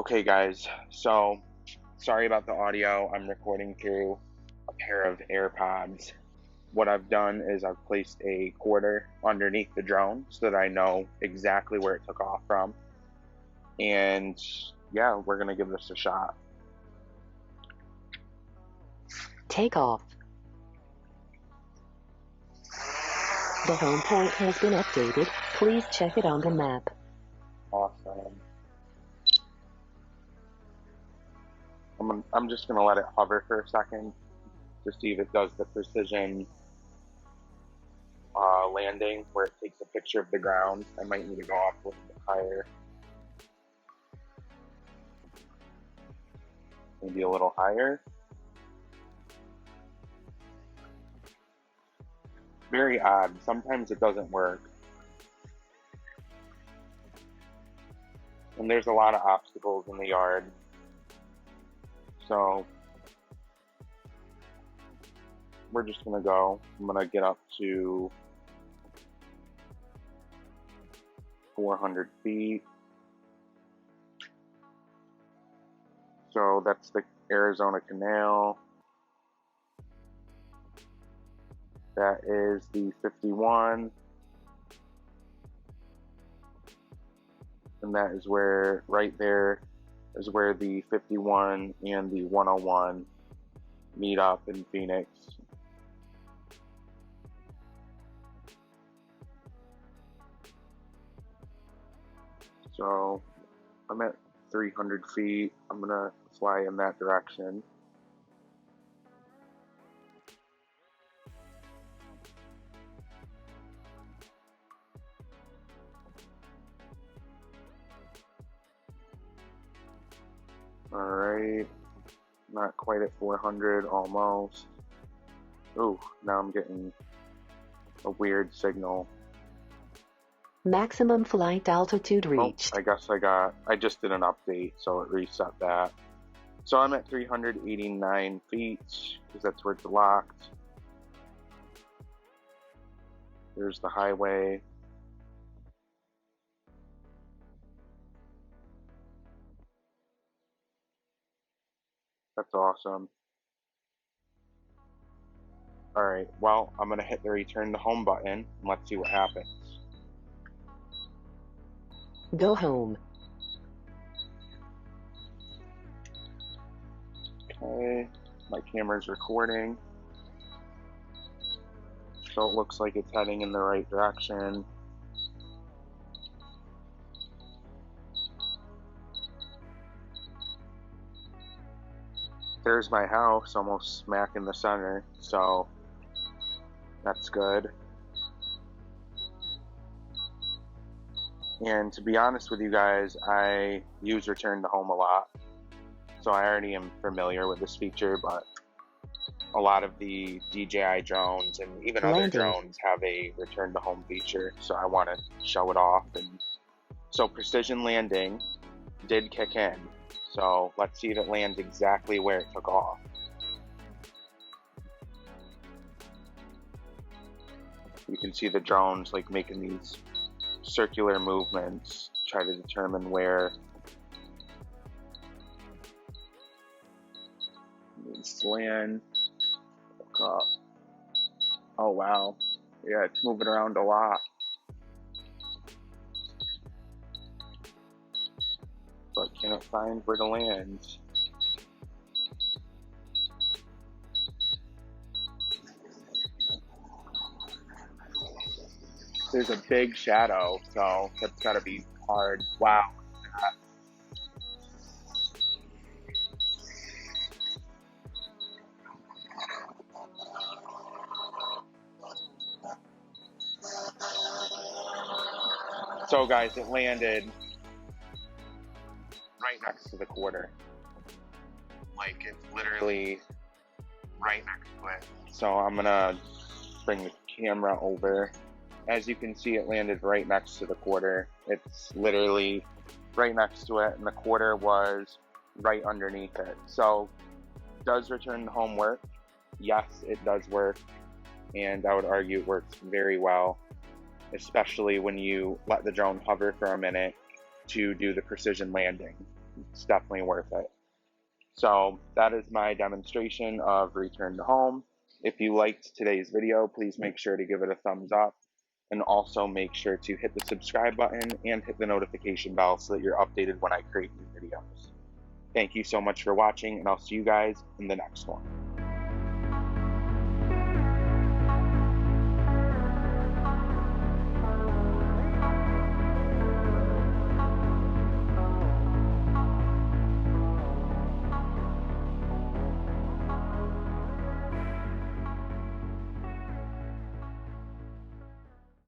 Okay guys, so sorry about the audio. I'm recording through a pair of AirPods. What I've done is I've placed a quarter underneath the drone so that I know exactly where it took off from. And yeah, we're gonna give this a shot. Takeoff. The home point has been updated. Please check it on the map. Awesome. I'm just gonna let it hover for a second to see if it does the precision landing where it takes a picture of the ground. I might need to go off a little bit higher. Maybe a little higher. Very odd. Sometimes it doesn't work. And there's a lot of obstacles in the yard. So we're just gonna go. I'm gonna get up to 400 feet. So that's the Arizona Canal. That is the 51. And that is where, right there, is where the 51 and the 101 meet up in Phoenix. So I'm at 300 feet. I'm gonna fly in that direction. Alright, not quite at 400, almost. Ooh, now I'm getting a weird signal. Maximum flight altitude reached. Oh, I just did an update, so it reset that. So I'm at 389 feet, because that's where it's locked. There's the highway. That's awesome. Alright, well, I'm going to hit the return to home button, and let's see what happens. Go home. Okay, my camera's recording. So it looks like it's heading in the right direction. There's my house, almost smack in the center, so that's good. And to be honest with you guys, I use return to home a lot, so I already am familiar with this feature, but a lot of the DJI drones and even other drones have a return to home feature, so I want to show it off. And so precision landing did kick in, so let's see if it lands exactly where it took off. You can see the drones like making these circular movements to try to determine where it needs to land. Look up. Oh wow, yeah, it's moving around a lot. But can it find where to land? There's a big shadow, so that's gotta be hard. Wow. So guys, it landed right next to the quarter. Like, it's literally right next to it. So I'm gonna bring the camera over. As you can see, it landed right next to the quarter. It's literally right next to it, and the quarter was right underneath it. So, does return to home work? Yes, it does work, and I would argue it works very well, especially when you let the drone hover for a minute to do the precision landing. it's definitely worth it. So that is my demonstration of Return to Home. If you liked today's video, please make sure to give it a thumbs up, and also make sure to hit the subscribe button and hit the notification bell so that you're updated when I create new videos. Thank you so much for watching, and I'll see you guys in the next one.